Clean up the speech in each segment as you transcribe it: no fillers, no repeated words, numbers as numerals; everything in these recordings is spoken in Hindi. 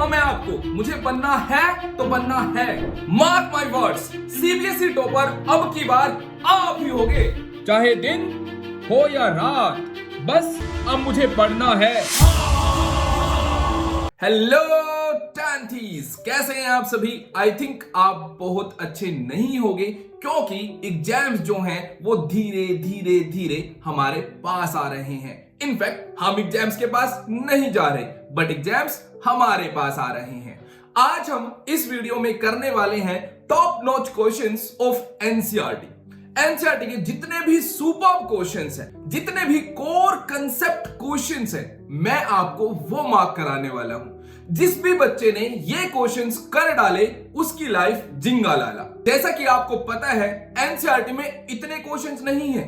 कन्फर्म है आपको, मुझे बनना है तो बनना है। Mark my words, CBSE topper अब की बार आप ही होगे, चाहे दिन हो या रात, बस अब मुझे पढ़ना है। हेलो टैंथीज, कैसे हैं आप सभी? आई थिंक आप बहुत अच्छे नहीं होंगे, क्योंकि एग्जाम्स जो हैं वो धीरे धीरे धीरे हमारे पास आ रहे हैं। इनफैक्ट हम एग्जाम्स के पास नहीं जा रहे, बट एग्जाम्स हमारे पास आ रहे हैं। आज हम इस वीडियो में करने वाले हैं top notch questions of NCERT. NCERT के जितने भी सुपर क्वेश्चंस हैं, जितने भी कोर कंसेप्ट क्वेश्चंस हैं, मैं आपको वो मार्क कराने वाला हूं। जिस भी बच्चे ने ये क्वेश्चंस कर डाले उसकी लाइफ जिंगा लाला। जैसा कि आपको पता है, एनसीईआरटी में इतने क्वेश्चंस नहीं है,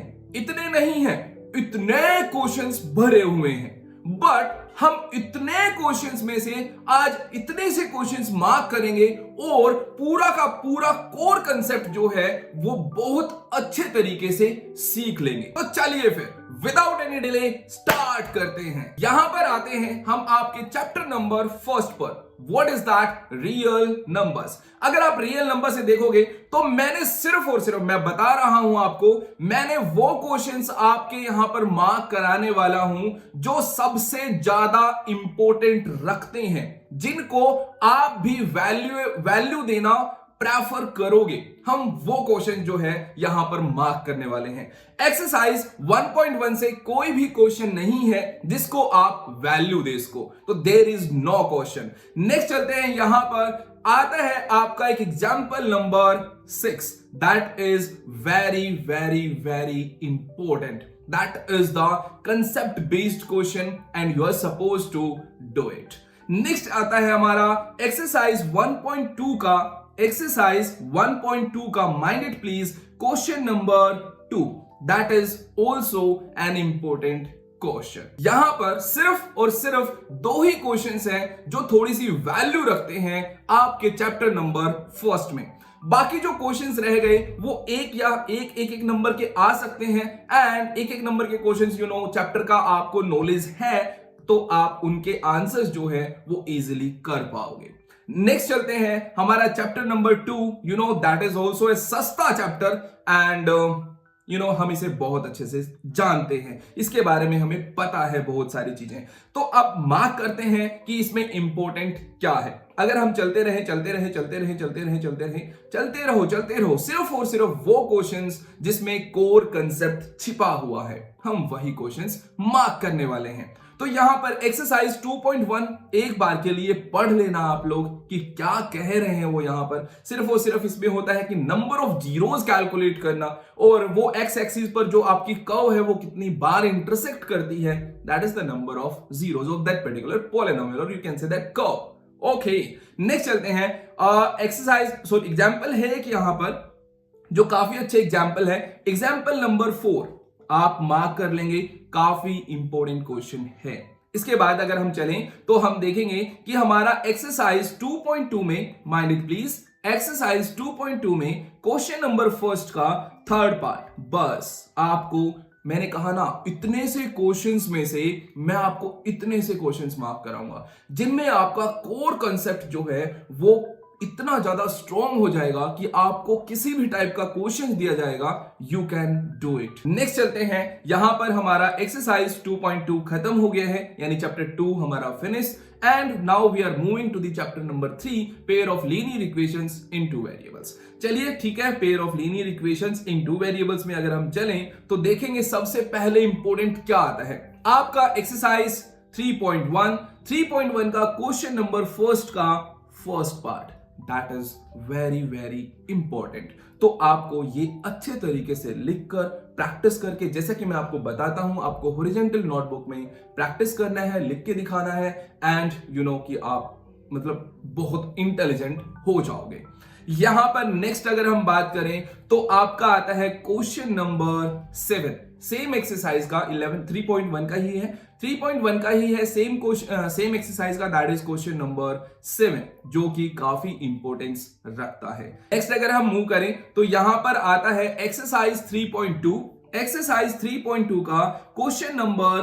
इतने क्वेश्चंस भरे हुए हैं, बट हम इतने क्वेश्चंस में से आज इतने से क्वेश्चंस मार्क करेंगे और पूरा का पूरा कोर कंसेप्ट जो है वो बहुत अच्छे तरीके से सीख लेंगे। तो चलिए फिर विदाउट एनी डिले स्टार्ट करते हैं। यहां पर आते हैं हम आपके चैप्टर नंबर फर्स्ट पर। What is that? Real numbers. अगर आप रियल नंबर से देखोगे तो मैंने सिर्फ और सिर्फ, मैं बता रहा हूं आपको, मैंने वो क्वेश्चंस आपके यहां पर मार्क कराने वाला हूं जो सबसे ज्यादा इंपॉर्टेंट रखते हैं, जिनको आप भी वैल्यू देना प्रेफर करोगे। हम वो क्वेश्चन जो है यहां पर मार्क करने वाले हैं। एक्सरसाइज 1.1 से कोई भी क्वेश्चन नहीं है जिसको आप वैल्यू दे इसको, तो there is no question. Next चलते हैं, यहां पर आता है आपका एक example number 6। That is very very very important. That is the concept based question and you are suppose to do it. Next आता है हमारा एक्सरसाइज 1.2 का mind it please question number 2। That is also an important question. यहां पर सिर्फ और सिर्फ दो ही क्वेश्चंस हैं जो थोड़ी सी वैल्यू रखते हैं आपके चैप्टर नंबर फर्स्ट में। बाकी जो क्वेश्चंस रह गए वो एक नंबर के आ सकते हैं, एंड एक नंबर के क्वेश्चंस चैप्टर का आपको नॉलेज है तो आप उनके आंसर्स जो है वो इजीली कर पाओगे। नेक्स्ट चलते हैं हमारा chapter number 2। That is also a सस्ता चैप्टर एंड हम इसे बहुत अच्छे से जानते हैं, इसके बारे में हमें पता है बहुत सारी चीजें। तो अब मार्क करते हैं कि इसमें इंपॉर्टेंट क्या है। अगर हम चलते रहे सिर्फ और सिर्फ वो क्वेश्चंस जिसमें कोर कंसेप्ट छिपा हुआ है, हम वही क्वेश्चंस मार्क करने वाले हैं। तो यहां पर एक्सरसाइज 2.1 एक बार के लिए पढ़ लेना आप लोग कि क्या कह रहे हैं वो। यहां पर सिर्फ और सिर्फ इसमें होता है कि नंबर ऑफ जीरोस कैलकुलेट करना, और वो एक्स एक्सिस पर जो आपकी कर्व है वो कितनी बार इंटरसेक्ट करती है, that is the number of zeros of that particular polynomial, और you can say that curve. Okay, next चलते हैं एग्जाम्पल है कि यहां पर जो काफी अच्छे एग्जाम्पल है, एग्जाम्पल नंबर 4 आप मार्क कर लेंगे, काफी इंपॉर्टेंट क्वेश्चन है। इसके बाद अगर हम चलें तो हम देखेंगे कि हमारा एक्सरसाइज 2.2 में, माइंड इट प्लीज, एक्सरसाइज 2.2 में क्वेश्चन नंबर फर्स्ट का थर्ड पार्ट। बस आपको मैंने कहा ना, इतने से क्वेश्चंस में से मैं आपको इतने से क्वेश्चंस मार्क कराऊंगा जिनमें आपका कोर कंसेप्ट जो है वो इतना ज्यादा स्ट्रॉन्ग हो जाएगा कि आपको किसी भी टाइप का क्वेश्चन दिया जाएगा, you can do it. Next चलते हैं, यहां पर हमारा एक्सरसाइज 2.2 खत्म हो गया है, यानी चैप्टर 2 हमारा finish, and now we are moving to the chapter number 3, pair of linear equations in two variables. चलिए ठीक है, pair of linear equations in two variables में अगर हम चलें तो देखेंगे सबसे पहले इंपॉर्टेंट क्या आता है। आपका एक्सरसाइज 3.1 का क्वेश्चन नंबर फर्स्ट का first part, that is very very important. तो आपको ये अच्छे तरीके से लिखकर प्रैक्टिस करके, जैसा कि मैं आपको बताता हूं, आपको हॉरिजॉन्टल नोटबुक में प्रैक्टिस करना है, लिख के दिखाना है, एंड कि आप मतलब बहुत इंटेलिजेंट हो जाओगे। यहां पर नेक्स्ट अगर हम बात करें तो आपका आता है क्वेश्चन नंबर 7, सेम एक्सरसाइज का 3.1 का ही है, 3.1 का ही है, सेम एक्सरसाइज का, दैट इज क्वेश्चन नंबर 7, जो कि काफी इंपॉर्टेंस रखता है। नेक्स्ट अगर हम मूव करें तो यहां पर आता है एक्सरसाइज 3.2, एक्सरसाइज 3.2 का क्वेश्चन नंबर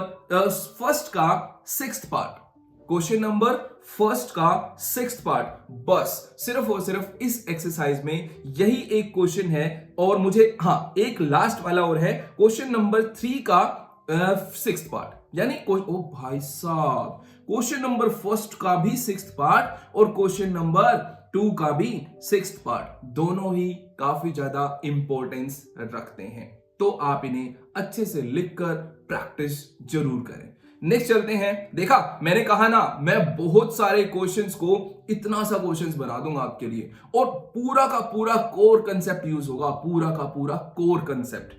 फर्स्ट का 6th part. Question number first का 6th पार्ट, बस सिर्फ और सिर्फ इस एक्सरसाइज में यही एक क्वेश्चन है। और मुझे एक लास्ट वाला और है, क्वेश्चन नंबर 3 का 6th पार्ट। यानी ओ भाई साहब, क्वेश्चन नंबर फर्स्ट का भी 6th पार्ट और क्वेश्चन नंबर 2 का भी 6th पार्ट, दोनों ही काफी ज्यादा इंपॉर्टेंस रखते हैं। तो आप इन्हें अच्छे से लिखकर प्रैक्टिस जरूर करें। नेक्स्ट चलते हैं। देखा, मैंने कहा ना, मैं बहुत सारे क्वेश्चंस को इतना सा क्वेश्चंस बना दूंगा आपके लिए, और पूरा का पूरा कोर कंसेप्ट यूज होगा, पूरा का पूरा कोर कंसेप्ट।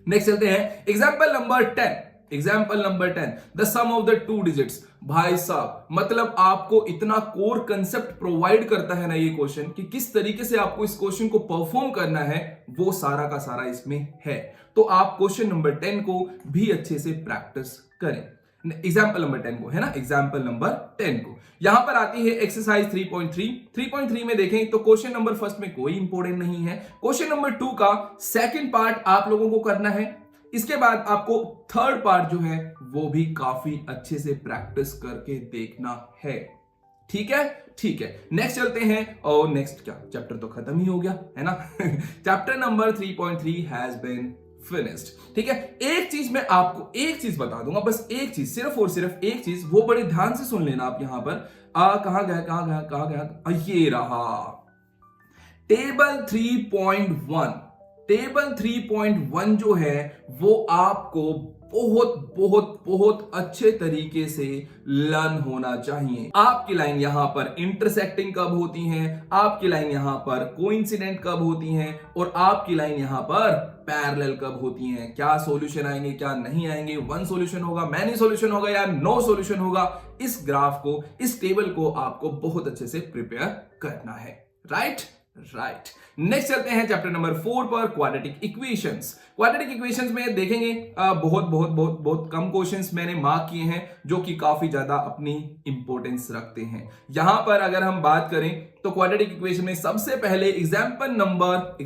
नेक्स्ट चलते हैं, example number 10। Example number 10, the sum of the 2 digits. भाई साहब, मतलब आपको इतना कोर कंसेप्ट प्रोवाइड करता है ना ये क्वेश्चन, कि किस तरीके से आपको इस क्वेश्चन को परफॉर्म करना है, वो सारा का सारा इसमें है। तो आप क्वेश्चन नंबर 10 को भी अच्छे से प्रैक्टिस करें। एग्जाम्पल नंबर 10 को, है ना, एग्जाम्पल नंबर 10 को। यहां पर आती है एक्सरसाइज 3.3। 3.3 में देखें तो क्वेश्चन नंबर फर्स्ट में कोई इंपॉर्टेंट नहीं है। क्वेश्चन नंबर 2 का सेकंड पार्ट आप लोगों को करना है। इसके बाद आपको थर्ड पार्ट जो है वो भी काफी अच्छे से प्रैक्टिस करके देखना है। ठीक है, ठीक है। नेक्स्ट चलते हैं, और नेक्स्ट क्या, चैप्टर तो खत्म ही हो गया, है ना। Chapter number 3.3 has been finished. ठीक है, एक चीज मैं आपको एक चीज बता दूंगा, बस एक चीज, सिर्फ और सिर्फ एक चीज, वो बड़े ध्यान से सुन लेना आप। यहां पर कहां गया, ये रहा टेबल 3.1। टेबल 3.1 जो है वो आपको बहुत बहुत बहुत अच्छे तरीके से लर्न होना चाहिए। आपकी लाइन यहां पर इंटरसेक्टिंग कब होती हैं, आपकी लाइन यहां पर कोइंसिडेंट कब होती हैं, और आपकी लाइन यहां पर पैरेलल कब होती हैं। क्या सॉल्यूशन आएंगे, क्या नहीं आएंगे, वन सॉल्यूशन होगा, मैनी सॉल्यूशन होगा, या नो सॉल्यूशन होगा। इस ग्राफ को, इस टेबल को आपको बहुत अच्छे से प्रिपेयर करना है। Right, right. नेक्स्ट चलते हैं चैप्टर नंबर 4 पर, क्वाड्रेटिक इक्वेशंस। क्वाड्रेटिक इक्वेशंस में देखेंगे बहुत बहुत बहुत बहुत कम क्वेश्चंस मैंने मार्क किए हैं जो कि काफी ज्यादा अपनी इंपॉर्टेंस रखते हैं। यहां पर अगर हम बात करें तो क्वाड्रेटिक इक्वेशन में सबसे पहले एग्जांपल नंबर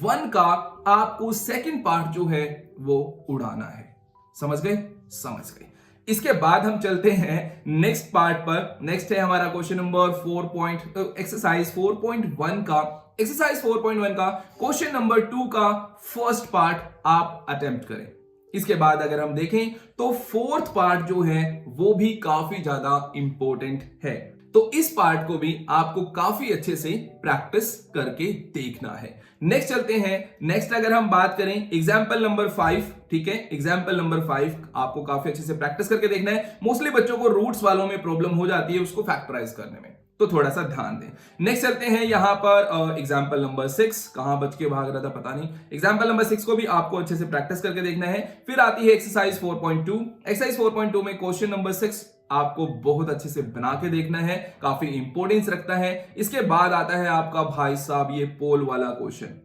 1 का आपको सेकंड पार्ट जो है वो उड़ाना है। समझ गए, समझ गए। इसके बाद हम चलते हैं नेक्स्ट पार्ट पर। नेक्स्ट है हमारा क्वेश्चन नंबर 4 एक्सरसाइज 4.1 का। एक्सरसाइज 4.1 का क्वेश्चन नंबर 2 का फर्स्ट पार्ट आप अटेम्प्ट करें। इसके बाद अगर हम देखें तो फोर्थ पार्ट जो है वो भी काफी ज्यादा इंपॉर्टेंट है। तो इस पार्ट को भी आपको काफी अच्छे से प्रैक्टिस करके देखना है। नेक्स्ट चलते हैं। नेक्स्ट अगर हम बात करें एग्जाम्पल नंबर 5, ठीक है, एग्जाम्पल नंबर 5 आपको काफी अच्छे से प्रैक्टिस करके देखना है। मोस्टली बच्चों को रूट्स वालों में प्रॉब्लम हो जाती है उसको फैक्टराइज करने में, तो थोड़ा सा ध्यान दें। नेक्स्ट चलते हैं यहां पर एग्जाम्पल नंबर 6, कहां बच के भाग रहा था पता नहीं। एग्जाम्पल नंबर 6 को भी आपको अच्छे से प्रैक्टिस करके देखना है। फिर आती है एक्सरसाइज 4.2। एक्सरसाइज 4.2 में क्वेश्चन नंबर 6 आपको बहुत अच्छे से बना के देखना है, काफी इंपॉर्टेंस रखता है। इसके बाद आता है आपका भाई साहब ये पोल वाला क्वेश्चन।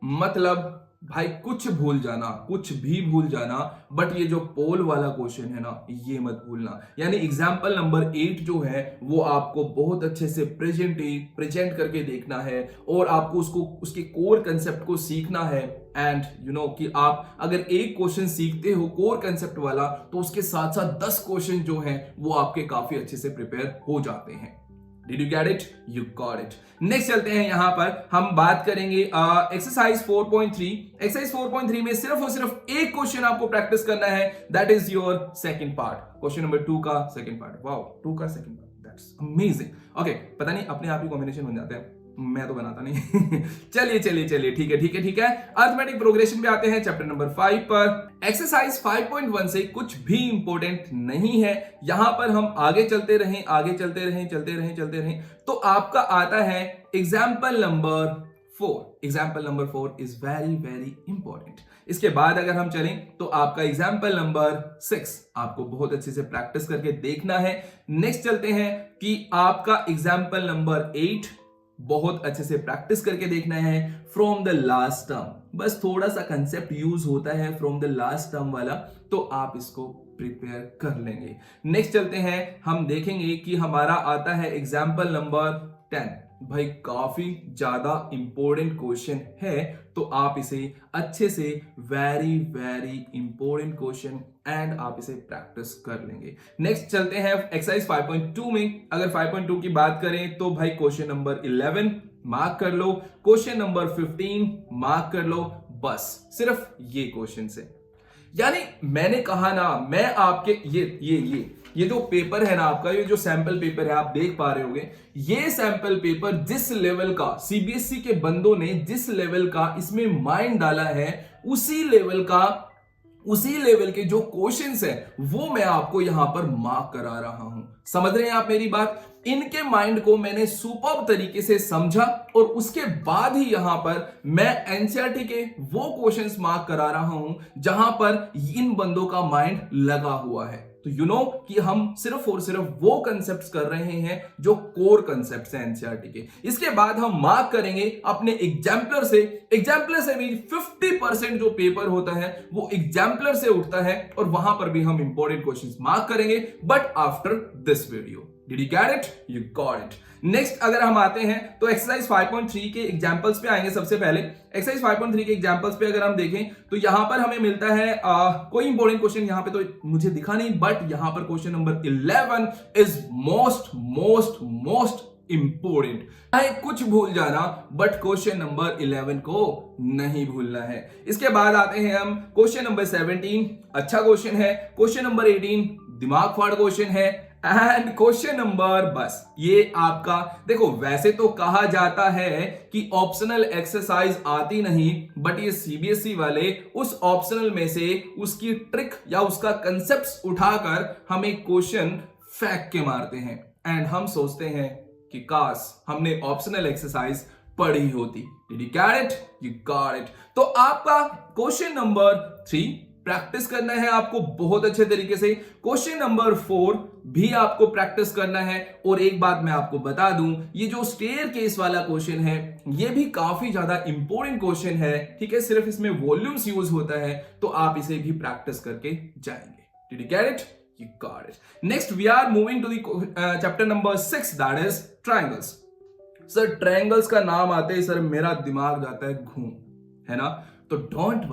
मतलब भाई कुछ भूल जाना, कुछ भी भूल जाना, बट ये जो पोल वाला क्वेश्चन है ना, ये मत भूलना। यानी एग्जाम्पल नंबर 8 जो है वो आपको बहुत अच्छे से प्रेजेंट करके देखना है, और आपको उसके कोर कंसेप्ट को सीखना है। एंड कि आप अगर एक क्वेश्चन सीखते हो कोर कंसेप्ट वाला, तो उसके साथ साथ 10 क्वेश्चन जो हैं वो आपके काफी अच्छे से प्रिपेयर हो जाते हैं। Did you get it? You got it. Next चलते हैं, यहां पर हम बात करेंगे एक्सरसाइज 4.3। एक्सरसाइज 4.3 में सिर्फ और सिर्फ एक क्वेश्चन आपको प्रैक्टिस करना है, that is your second part, question number 2 का सेकंड पार्ट। वाओ, 2 का second part, that's amazing. Okay, पता नहीं अपने आप ही कॉम्बिनेशन बन जाते हैं, मैं तो बनाता नहीं। चलिए ठीक है। अर्थमेटिक प्रोग्रेशन पे आते हैं चैप्टर नंबर 5 पर। एक्सरसाइज 5.1 से कुछ भी इंपॉर्टेंट नहीं है। यहां पर हम आगे चलते रहें तो आपका आता है example number 4। Example number 4 is very very important. इसके बाद अगर हम चलें तो आपका एग्जाम्पल नंबर 6 आपको बहुत अच्छे से प्रैक्टिस करके देखना है। नेक्स्ट चलते हैं कि आपका एग्जाम्पल नंबर 8 बहुत अच्छे से प्रैक्टिस करके देखना है। फ्रॉम द लास्ट टर्म, बस थोड़ा सा कंसेप्ट यूज होता है फ्रॉम द लास्ट टर्म वाला, तो आप इसको प्रिपेयर कर लेंगे। नेक्स्ट चलते हैं, हम देखेंगे कि हमारा आता है एग्जाम्पल नंबर 10। भाई काफी ज्यादा इंपॉर्टेंट क्वेश्चन है, तो आप इसे अच्छे से very very important question and आप इसे प्रैक्टिस कर लेंगे। नेक्स्ट चलते हैं एक्सरसाइज 5.2 में। अगर 5.2 की बात करें तो भाई क्वेश्चन नंबर 11 मार्क कर लो, क्वेश्चन नंबर 15 मार्क कर लो, बस सिर्फ ये क्वेश्चन से। यानी मैंने कहा ना, मैं आपके ये जो पेपर है ना आपका, ये जो सैंपल पेपर है आप देख पा रहे होंगे, ये सैंपल पेपर जिस लेवल का सीबीएसई के बंदों ने जिस लेवल का इसमें माइंड डाला है, उसी लेवल के जो क्वेश्चंस है वो मैं आपको यहां पर मार्क करा रहा हूं। समझ रहे हैं आप मेरी बात? इनके माइंड को मैंने सुपर्ब तरीके से समझा और उसके बाद ही यहां पर मैं एनसीईआरटी के वो क्वेश्चंस मार्क करा रहा हूं जहां पर इन बंदों का माइंड लगा हुआ है। तो यू नो कि हम सिर्फ और सिर्फ वो कंसेप्ट्स कर रहे हैं जो कोर कंसेप्ट्स हैं एनसीईआरटी के। इसके बाद हम मार्क करेंगे अपने एग्जाम्पलर से भी 50% जो पेपर होता है वो एग्जाम्पलर से उठता है और वहां पर भी हम इंपॉर्टेंट क्वेश्चंस मार्क करेंगे, but after this video. Did you get it? You got it. Next अगर हम आते हैं तो एक्सरसाइज 5.3 के एग्जांपल्स पे आएंगे। सबसे पहले एक्सरसाइज 5.3 के एग्जांपल्स पे अगर हम देखें तो यहां पर हमें मिलता है कोई इंपॉर्टेंट क्वेश्चन यहां पे तो मुझे दिखा नहीं, बट यहां पर question number 11 is most important है। कुछ भूल जाना बट क्वेश्चन नंबर 11 को नहीं भूलना है। इसके बाद आते हैं हम क्वेश्चन नंबर 17, अच्छा क्वेश्चन है। क्वेश्चन नंबर 18 दिमाग फाड़ क्वेश्चन है। एंड क्वेश्चन नंबर, बस ये आपका देखो, वैसे तो कहा जाता है कि ऑप्शनल एक्सरसाइज आती नहीं, बट ये सीबीएसई वाले उस ऑप्शनल में से उसकी ट्रिक या उसका कंसेप्ट उठाकर हमें क्वेश्चन फेंक के मारते हैं। एंड हम सोचते हैं कि काश हमने ऑप्शनल एक्सरसाइज पढ़ी होती। Did you get it? You got it. तो आपका क्वेश्चन नंबर 3 प्रैक्टिस करना है आपको बहुत अच्छे तरीके से। क्वेश्चन नंबर 4 भी आपको प्रैक्टिस करना है। और एक बात मैं आपको बता दूं, ये जो स्टेयर केस वाला क्वेश्चन है ये भी काफी ज्यादा इंपॉर्टेंट क्वेश्चन है, ठीक है। सिर्फ इसमें वॉल्यूम्स यूज होता है, तो आप इसे भी प्रैक्टिस करके जाएंगे। Did you get it? You got it. Next we are moving to the chapter number 6, that is triangles. Sir triangles का नाम आते ही सर मेरा दिमाग जाता है घूम, है ना। तो डोंट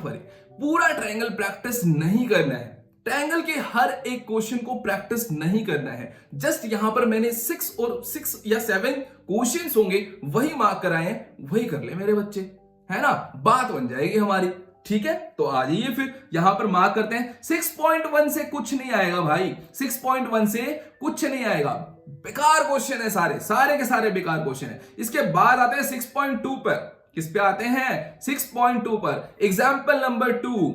वरी, पूरा ट्रायंगल प्रैक्टिस नहीं करना है। ट्रायंगल के हर एक क्वेश्चन को प्रैक्टिस नहीं करना है। जस्ट यहां पर मैंने 6 या 7 क्वेश्चंस होंगे वही मार्क कराए हैं, वही कर ले मेरे बच्चे, है ना। बात बन जाएगी हमारी, ठीक है। तो आ जाइए फिर यहां पर मार्क करते हैं। 6.1 से कुछ नहीं आएगा भाई, 6.1 से कुछ नहीं आएगा। बेकार क्वेश्चन है, सारे के सारे बेकार क्वेश्चन है। इसके बाद आते हैं 6.2 पर। किस पे आते हैं? 6.2 पर। एग्जाम्पल नंबर 2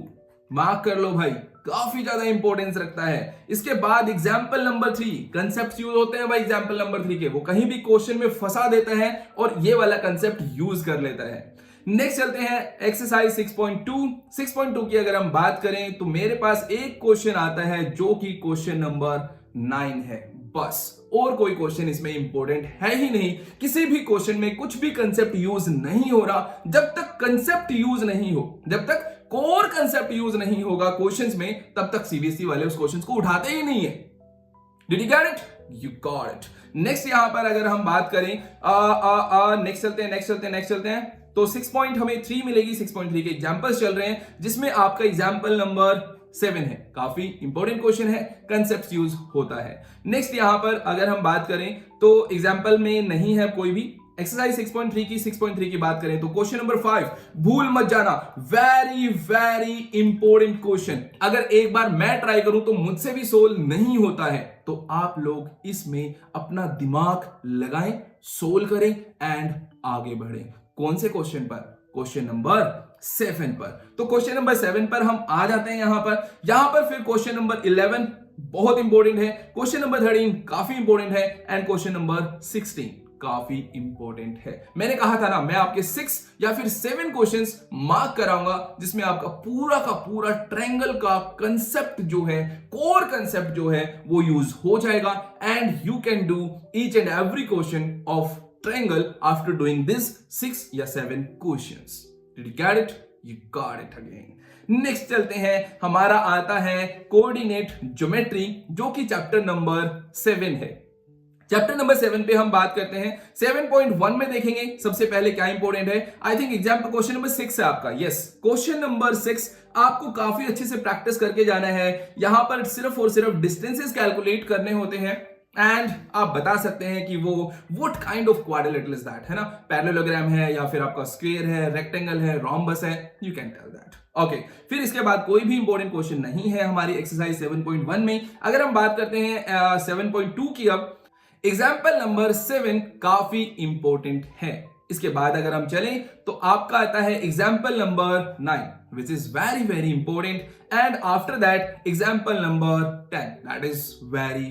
मार्क कर लो भाई, काफी ज्यादा इंपॉर्टेंस रखता है। इसके बाद एग्जाम्पल नंबर 3, कंसेप्ट यूज होते हैं भाई एग्जाम्पल नंबर 3 के, वो कहीं भी क्वेश्चन में फंसा देता है और ये वाला कंसेप्ट यूज कर लेता है। नेक्स्ट चलते हैं एक्सरसाइज 6.2 की अगर हम बात करें तो मेरे पास एक क्वेश्चन आता है जो कि क्वेश्चन नंबर 9 है, बस। और कोई क्वेश्चन इसमें इंपॉर्टेंट है ही नहीं। किसी भी क्वेश्चन में कुछ भी कंसेप्ट यूज नहीं हो रहा। जब तक कंसेप्ट यूज नहीं हो, जब तक कोर कंसेप्ट यूज नहीं होगा क्वेश्चंस में, तब तक सीबीएसई वाले उस क्वेश्चंस को उठाते ही नहीं है। Did you get it? You got it. Next यहां पर अगर हम बात करें नेक्स्ट चलते हैं तो 6.3 मिलेगी। 6.3 के एग्जांपल्स चल रहे हैं जिसमें आपका एग्जांपल नंबर 7 है। काफी इंपॉर्टेंट क्वेश्चन है, कंसेप्ट यूज होता है। नेक्स्ट यहां पर अगर हम बात करें तो एग्जांपल में नहीं है कोई भी। एक्सरसाइज 6.3 की बात करें तो क्वेश्चन नंबर 5 भूल मत जाना, वेरी इंपॉर्टेंट क्वेश्चन। अगर एक बार मैं ट्राई करूं तो मुझसे भी सोल्व नहीं होता है, तो आप लोग इसमें अपना दिमाग लगाएं, सोल्व करें एंड आगे बढ़ें। कौन से क्वेश्चन पर? क्वेश्चन नंबर 7 पर। तो क्वेश्चन नंबर 7 पर हम आ जाते हैं यहां पर फिर क्वेश्चन नंबर 11 बहुत इंपॉर्टेंट है, क्वेश्चन नंबर 13 काफी इंपॉर्टेंट है एंड क्वेश्चन नंबर 16 काफी इंपॉर्टेंट है। मैंने कहा था ना मैं आपके 6 या फिर 7 क्वेश्चंस मार्क कराऊंगा जिसमें आपका का पूरा ट्रायंगल का कंसेप्ट जो है, कोर कंसेप्ट जो है वो यूज हो जाएगा and you can do each and every question of triangle after doing this 6 या 7 questions. Did you get it? You got it again. Next चलते हैं, हमारा आता है कोऑर्डिनेट ज्योमेट्री जो कि चैप्टर नंबर 7 है। चैप्टर नंबर 7 पे हम बात करते हैं। 7.1 में देखेंगे सबसे पहले क्या इंपॉर्टेंट है। I think example question number 6 है आपका। यस, क्वेश्चन नंबर 6 आपको काफी अच्छे से प्रैक्टिस करके जाना है। यहां पर सिर्फ और सिर्फ डिस्टेंसेस कैलकुलेट करने होते हैं एंड आप बता सकते हैं कि वो what kind of quadrilateral is that, है ना। पैरेललोग्राम है या फिर आपका स्क्वायर है, रेक्टेंगल है, रोम्बस है, you can tell that. Okay, फिर इसके बाद कोई भी इंपॉर्टेंट क्वेश्चन नहीं है हमारी एक्सरसाइज 7.1 में। अगर हम बात करते हैं 7.2 की, अब एग्जाम्पल नंबर 7 काफी इंपॉर्टेंट है। इसके बाद अगर हम चलें तो आपका आता है example number 9 which is very very important and after that example number 10 that is very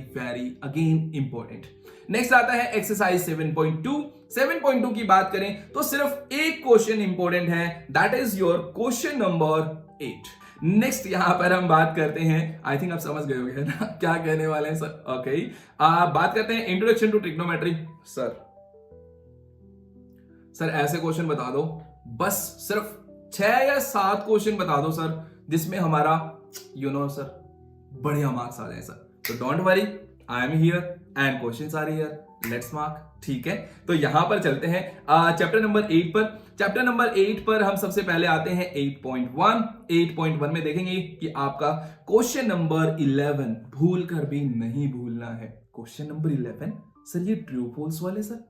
again important. Next आता है एक्सरसाइज 7.2। 7.2 की बात करें तो सिर्फ एक क्वेश्चन इंपॉर्टेंट है, that is your question number 8। Next यहां पर हम बात करते हैं, आई थिंक आप समझ गए होंगे ना क्या कहने वाले हैं सर। ओके, बात करते हैं इंट्रोडक्शन टू ट्रिग्नोमेट्री। सर ऐसे क्वेश्चन बता दो, बस सिर्फ 6 या 7 क्वेश्चन बता दो सर जिसमें हमारा सर बढ़िया मार्क्स आ जाए सर। तो don't worry, I am here and questions are here, let's mark. ठीक है, तो यहां पर चलते हैं चैप्टर नंबर 8 पर। चैप्टर नंबर 8 पर हम सबसे पहले आते हैं 8.1। 8.1 में देखेंगे कि आपका क्वेश्चन नंबर 11 भूल कर भी नहीं भूलना है। क्वेश्चन नंबर 11 सर, ये ट्रू फॉल्स वाले सर।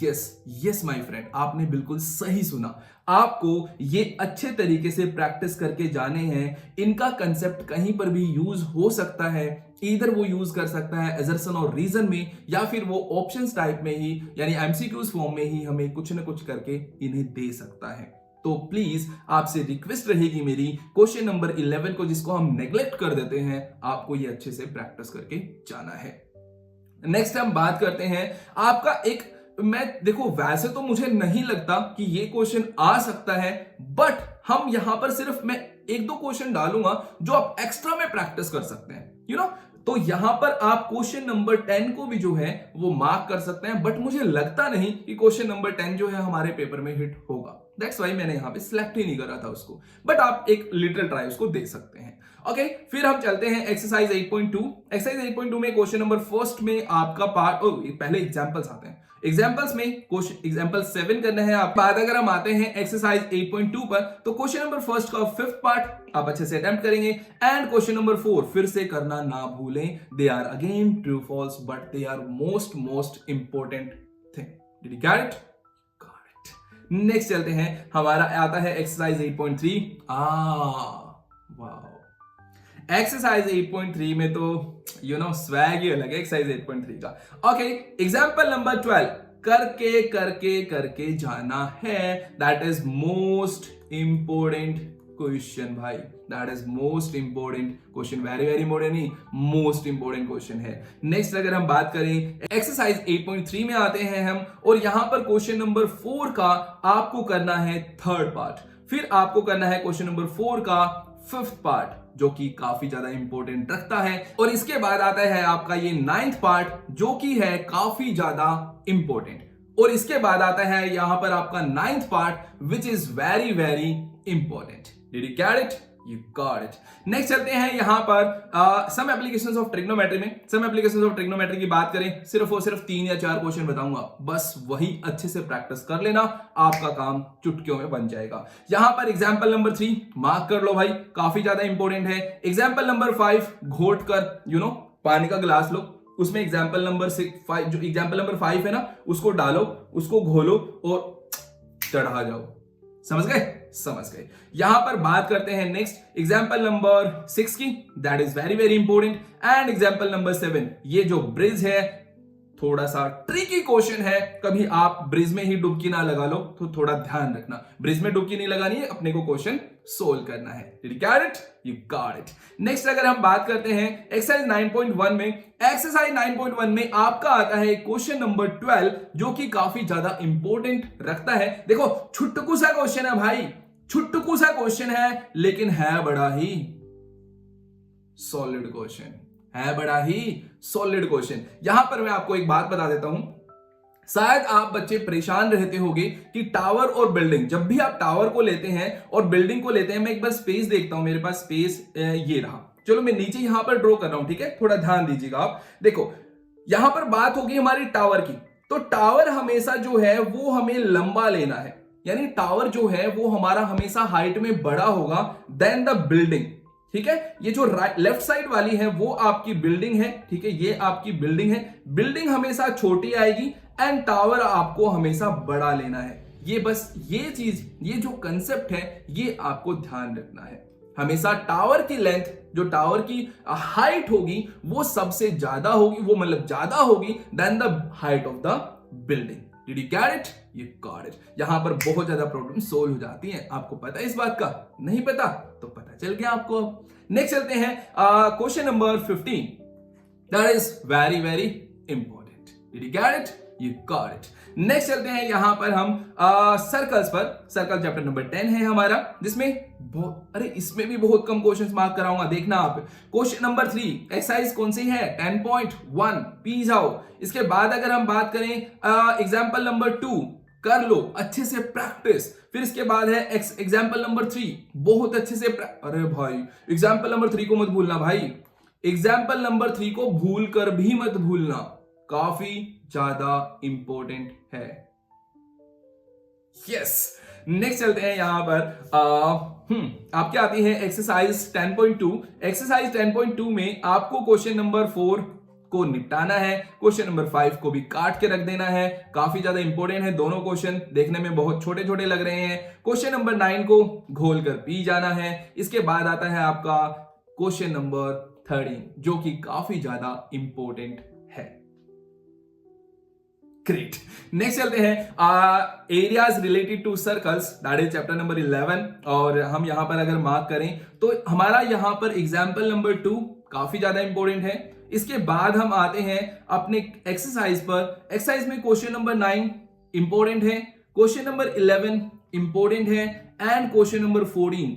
यस माय फ्रेंड, आपने बिल्कुल सही सुना। आपको ये अच्छे तरीके से प्रैक्टिस करके जाने हैं। इनका कंसेप्ट कहीं पर भी यूज हो सकता है, इधर वो यूज कर सकता है असर्शन और रीजन में, या फिर वो ऑप्शंस टाइप में ही यानी एमसीक्यूज फॉर्म में ही हमें कुछ ना कुछ करके इन्हें दे सकता है। तो प्लीज आपसे रिक्वेस्ट रहेगी मेरी, क्वेश्चन नंबर 11 को जिसको हम नेग्लेक्ट कर देते हैं, आपको ये अच्छे से प्रैक्टिस करके जाना है। नेक्स्ट हम बात करते हैं आपका एक, मैं देखो वैसे तो मुझे नहीं लगता कि ये क्वेश्चन आ सकता है, बट हम यहां पर सिर्फ मैं 1-2 क्वेश्चन डालूंगा जो आप एक्स्ट्रा में प्रैक्टिस कर सकते हैं, तो यहां पर आप क्वेश्चन नंबर 10 को भी जो है वो मार्क कर सकते हैं, बट मुझे लगता नहीं कि क्वेश्चन नंबर 10 जो है हमारे पेपर में हिट होगा। दैट्स वाई मैंने यहां पे सिलेक्ट ही नहीं करा था उसको, बट आप एक लिटिल ट्राई उसको दे सकते हैं। ओके, फिर हम चलते हैं एक्सरसाइज 8.2। एक्सरसाइज 8.2 में क्वेश्चन नंबर फर्स्ट में आपका पार्ट, पहले एग्जांपल्स आते हैं। एग्जांपल्स में क्वेश्चन एग्जांपल 7 करना है आप। बाद अगर हम आते हैं एक्सरसाइज 8.2 पर, तो क्वेश्चन नंबर फर्स्ट का 5th पार्ट आप अच्छे से अटेम्प्ट करेंगे एंड क्वेश्चन नंबर 4 फिर से करना ना भूलें। They are again true false but they are most important thing. Did you get it? Got it. Next चलते हैं, हमारा आता है एक्सरसाइज 8.3। वाओ, एक्सरसाइज 8.3 में तो स्वैग ही अलग है एक्सरसाइज 8.3 का। ओके, एग्जांपल नंबर 12 करके जाना है। That is most important question भाई, that is most important question, very important नहीं, मोस्ट इंपोर्टेंट क्वेश्चन है। नेक्स्ट अगर हम बात करें एक्सरसाइज 8.3 में आते हैं हम, और यहां पर क्वेश्चन नंबर 4 का आपको करना है 3rd पार्ट, फिर आपको करना है क्वेश्चन नंबर 4 का 5th पार्ट जो कि काफी ज्यादा इंपॉर्टेंट रखता है, और इसके बाद आता है आपका ये 9th पार्ट जो कि है काफी ज्यादा इंपॉर्टेंट, और इसके बाद आता है यहां पर आपका 9th part which is very important. Did you get it? You got it. Next चलते हैं यहां पर सम एप्लीकेशंस ऑफ ट्रिग्नोमेट्री में। सम एप्लीकेशंस ऑफ ट्रिग्नोमेट्री की बात करें, सिर्फ और सिर्फ 3 या 4 क्वेश्चन बताऊंगा, बस वही अच्छे से प्रैक्टिस कर लेना, आपका काम चुटकियों में बन जाएगा। यहां पर एग्जांपल नंबर 3 मार्क कर लो भाई, काफी ज्यादा इंपॉर्टेंट है। एग्जांपल नंबर 5 घोट कर पानी का गिलास लो, उसमें एग्जांपल नंबर 5 जो एग्जांपल नंबर 5 है ना, उसको डालो, उसको घोलो और चढ़ा जाओ। समझ गए। यहां पर बात करते हैं नेक्स्ट एग्जांपल नंबर 6 की, that is very important. And example number 7, ये जो ब्रिज है थोड़ा सा ट्रिकी क्वेश्चन है, कभी आप ब्रिज में ही डुबकी ना लगा लो, तो थोड़ा ध्यान रखना, ब्रिज में डुबकी नहीं लगानी है, अपने को क्वेश्चन सोल्व करना है। Did you get it? You got it. Next अगर हम बात करते हैं एक्सरसाइज 9.1 में, एक्सरसाइज 9.1 में आपका आता है क्वेश्चन नंबर 12 जो कि काफी ज्यादा इंपॉर्टेंट रखता है। देखो छुटकू सा क्वेश्चन है भाई, छुटकू सा क्वेश्चन है, लेकिन है बड़ा ही सॉलिड क्वेश्चन, है बड़ा ही सॉलिड क्वेश्चन। यहां पर मैं आपको एक बात बता देता हूं, शायद आप बच्चे परेशान रहते होंगे कि टावर और बिल्डिंग, जब भी आप टावर को लेते हैं और बिल्डिंग को लेते हैं, मैं एक बार स्पेस देखता हूं, मेरे पास स्पेस ये रहा, चलो मैं नीचे यहां पर ड्रॉ कर रहा हूं, ठीक है, थोड़ा ध्यान दीजिएगा आप। देखो यहां पर बात होगी हमारी टावर की। तो टावर हमेशा जो है वो हमें लंबा लेना है, यानी टावर जो है वो हमारा हमेशा हाइट में बड़ा होगा देन द बिल्डिंग। ठीक है, ये जो लेफ्ट साइड वाली है वो आपकी बिल्डिंग है। ठीक है, ये आपकी बिल्डिंग है, बिल्डिंग हमेशा छोटी आएगी एंड टावर आपको हमेशा बड़ा लेना है। ये बस ये चीज, ये जो कंसेप्ट है ये आपको ध्यान रखना है। हमेशा टावर की लेंथ, जो टावर की हाइट होगी वो सबसे ज्यादा होगी, वो मतलब ज्यादा होगी than the height of the building. Did you get it? Yeah got it. यहां पर बहुत ज्यादा प्रॉब्लम सोल्व हो जाती हैं। आपको पता है इस बात का? नहीं पता तो पता चल गया आपको। नेक्स्ट चलते हैं question number 15, that is very very important. Did you get it? You got it. Next चलते हैं यहां पर हम सर्कल्स पर। सर्कल चैप्टर नंबर 10 है हमारा, जिसमें अरे इसमें भी बहुत कम क्वेश्चंस मार्क कराऊंगा, देखना आप। क्वेश्चन नंबर 3 एक्सरसाइज कौन सी है? 10.1 पी जाओ। इसके बाद अगर हम बात करें एग्जाम्पल नंबर 2 कर लो अच्छे से प्रैक्टिस। फिर इसके बाद है एग्जाम्पल नंबर 3 बहुत अच्छे से अरे भाई एग्जाम्पल नंबर 3 को मत भूलना भाई, एग्जाम्पल नंबर 3 को भूल कर भी मत भूलना, काफी ज्यादा इंपॉर्टेंट है। यस, नेक्स्ट चलते हैं यहां पर आपके आती है एक्सरसाइज 10.2। एक्सरसाइज 10.2 में आपको क्वेश्चन नंबर 4 को निपटाना है, क्वेश्चन नंबर 5 को भी काट के रख देना है। काफी ज्यादा इंपॉर्टेंट है दोनों क्वेश्चन, देखने में बहुत छोटे छोटे लग रहे हैं। क्वेश्चन नंबर 9 को घोल कर पी जाना है। इसके बाद आता है आपका क्वेश्चन नंबर 13 जो कि काफी ज्यादा इंपॉर्टेंट है। ग्रेट, नेक्स्ट चलते हैं areas related to circles, that is chapter number 11। और हम यहां पर अगर मार्क करें तो हमारा यहां पर एग्जाम्पल नंबर 2 काफी ज्यादा इंपॉर्टेंट है। इसके बाद हम आते हैं अपने एक्सरसाइज पर। एक्सरसाइज में क्वेश्चन नंबर 9 इंपॉर्टेंट है, क्वेश्चन नंबर 11 इंपॉर्टेंट है and question number 14।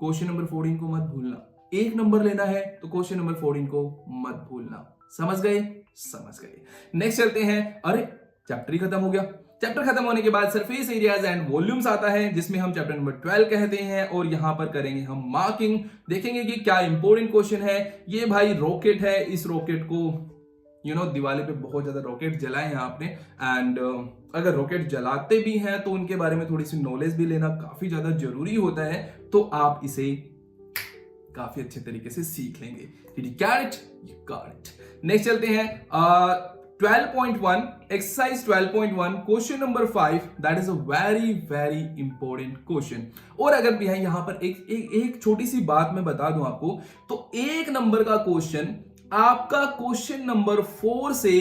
Question number 14 को मत भूलना, एक नंबर लेना है तो क्वेश्चन नंबर 14 को मत भूलना। समझ गए? समझ गए। नेक्स्ट चलते हैं, अरे चैप्टर ही खत्म हो गया। चैप्टर खत्म होने के बाद सरफेस एरियाज एंड वॉल्यूम्स आता है, जिसमें हम चैप्टर नंबर 12 कहते हैं। और यहां पर करेंगे हम मार्किंग, देखेंगे कि क्या इंपॉर्टेंट क्वेश्चन है। ये भाई रॉकेट है, इस रॉकेट को दिवाली पे बहुत ज्यादा रॉकेट जलाए हैं आपने, एंड अगर रॉकेट जलाते भी हैं तो उनके बारे में थोड़ी सी नॉलेज भी लेना काफी ज्यादा जरूरी होता है, तो आप इसे काफी अच्छे तरीके से सीख लेंगे। Did you get it? You got it. Next चलते हैं 12.1 exercise 12.1 question number 5, that is a very very important question. और अगर भी है यहां पर एक छोटी सी बात मैं बता दूं आपको, तो एक नंबर का क्वेश्चन आपका क्वेश्चन नंबर 4 से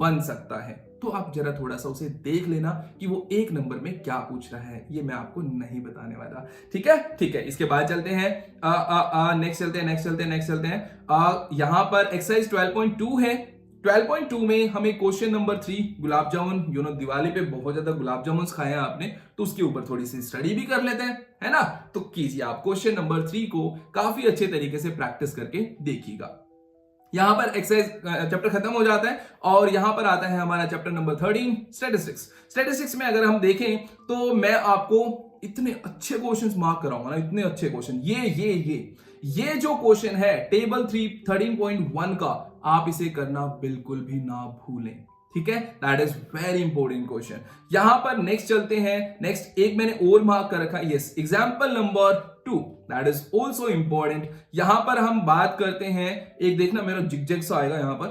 बन सकता है, तो आप जरा थोड़ा सा उसे देख लेना कि वो एक नंबर में क्या पूछ रहा है, ये मैं आपको नहीं बताने वाला। ठीक है, ठीक है। इसके बाद चलते हैं नेक्स्ट चलते हैं यहां पर एक्सरसाइज 12.2 है। 12.2 में हमें क्वेश्चन नंबर 3 गुलाब जामुन, दिवाली पे बहुत ज्यादा गुलाब जामुन खाए हैं आपने, तो उसके ऊपर थोड़ी सी स्टडी भी कर लेते हैं, है ना। तो कीजिए आप क्वेश्चन नंबर 3 को काफी अच्छे तरीके से प्रैक्टिस करके देखिएगा। यहां पर एक्सरसाइज चैप्टर खत्म हो जाता है और यहां पर आता है हमारा चैप्टर नंबर 13 स्टैटिस्टिक्स। स्टैटिस्टिक्स में अगर हम देखें तो मैं आपको इतने अच्छे क्वेश्चंस मार्क कराऊंगा ना, इतने अच्छे क्वेश्चन। ये जो क्वेश्चन है टेबल 13.1 का, आप इसे करना बिल्कुल भी ना भूलें। ठीक है, that is very important question. यहां पर नेक्स्ट चलते हैं, नेक्स्ट एक मैंने और मार्क कर रखा है, yes, example number 2, that is also important. यहां पर हम बात करते हैं, एक देखना मेरा जिगजैग सा आएगा यहां पर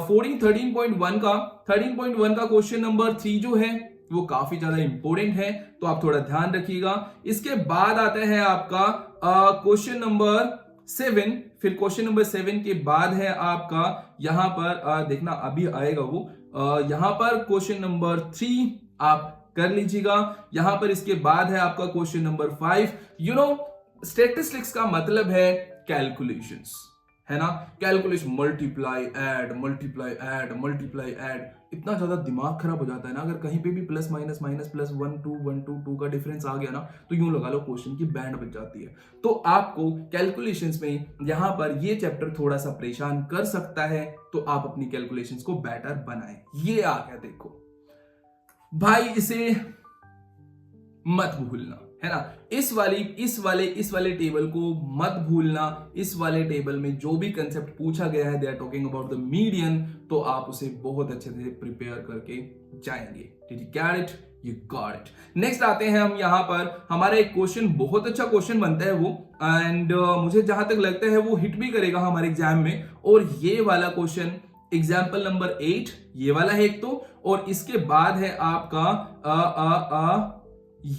13.1 का क्वेश्चन नंबर 3 जो है वो काफी ज्यादा इंपॉर्टेंट है, तो आप थोड़ा ध्यान रखिएगा। इसके बाद आता है आपका क्वेश्चन नंबर 7, फिर क्वेश्चन नंबर 7 के बाद है आपका यहां पर देखना अभी आएगा वो, यहां पर क्वेश्चन नंबर 3 आप कर लीजिएगा। यहां पर इसके बाद है आपका क्वेश्चन नंबर 5। स्टैटिस्टिक्स का मतलब है कैलकुलेशंस, है ना। कैलकुलेशन, मल्टीप्लाई ऐड, इतना ज्यादा दिमाग खराब हो जाता है ना, अगर कहीं पे भी प्लस माइनस प्लस 1 2 1 2 2 का डिफरेंस आ गया ना, तो यूं लगा लो क्वेश्चन की बैंड बच जाती है। तो आपको कैलकुलेशंस में यहां पर ये चैप्टर थोड़ा सा परेशान कर सकता है, तो आप अपनी कैलकुलेशंस को बेटर बनाएं। ये आ गया, देखो भाई, इसे मत भूलना, है ना। इस वाले टेबल को मत भूलना। इस वाले टेबल में जो भी कंसेप्ट पूछा गया है, they are talking about the median, तो आप उसे बहुत अच्छे से प्रिपेयर करके जाएंगे। Did you get it? You got it. Next आते हैं हम यहाँ पर, हमारा एक क्वेश्चन, बहुत अच्छा क्वेश्चन बनता है वो, एंड मुझे जहां तक लगता है वो हिट भी करेगा हमारे एग्जाम में। और ये वाला क्वेश्चन एग्जाम्पल नंबर 8, ये वाला है एक तो, और इसके बाद है आपका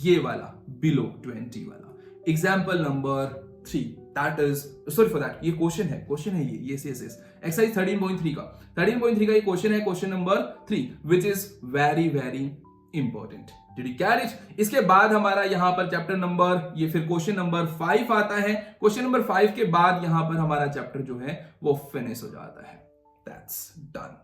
ये वाला बिलो 20 वाला, example number 3, that is, sorry for that, ये क्वेश्चन है ये एक्सरसाइज 13.3 का ये क्वेश्चन है, question number 3, which is very very important. Did you get it? इसके बाद हमारा यहां पर चैप्टर नंबर, ये फिर क्वेश्चन नंबर 5 आता है। क्वेश्चन नंबर 5 के बाद यहां पर हमारा चैप्टर जो है वो फिनिश हो जाता है। That's done.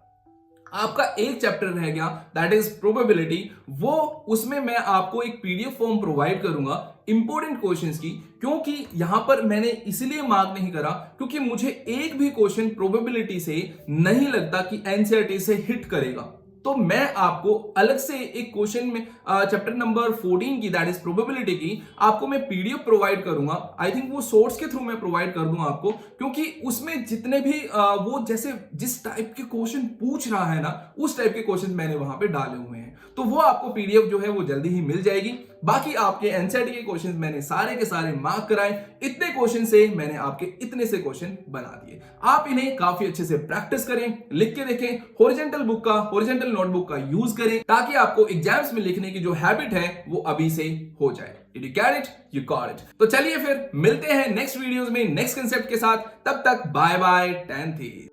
आपका एक चैप्टर रह गया, दैट इज प्रोबेबिलिटी। वो उसमें मैं आपको एक पीडीएफ फॉर्म प्रोवाइड करूंगा इंपॉर्टेंट क्वेश्चंस की, क्योंकि यहां पर मैंने इसलिए मार्क नहीं करा क्योंकि मुझे एक भी क्वेश्चन प्रोबेबिलिटी से नहीं लगता कि एनसीईआरटी से हिट करेगा। तो मैं आपको अलग से एक क्वेश्चन में चैप्टर नंबर 14 की, दैट इज प्रोबेबिलिटी की, आपको मैं पीडीएफ प्रोवाइड करूंगा। आई थिंक वो सोर्स के थ्रू मैं प्रोवाइड कर दूंगा आपको, क्योंकि उसमें जितने भी वो जैसे जिस टाइप के क्वेश्चन पूछ रहा है ना, उस टाइप के क्वेश्चन मैंने वहां पे डाले हुए हैं। तो वो आपको पीडीएफ जो है वो जल्दी ही मिल जाएगी। बाकी आपके एनसीईआरटी के क्वेश्चंस मैंने सारे के सारे मार्क कराए। इतने क्वेश्चन से मैंने आपके इतने से क्वेश्चन बना दिए। आप इन्हें काफी अच्छे से प्रैक्टिस करें, लिख के देखें, हॉरिजॉन्टल नोटबुक का यूज करें, ताकि आपको एग्जाम्स में लिखने की जो हैबिट है वो अभी से हो जाए। Did you get it? You got it. तो चलिए फिर मिलते हैं नेक्स्ट वीडियोस में नेक्स्ट कंसेप्ट के साथ। तब तक बाय बाय, 10th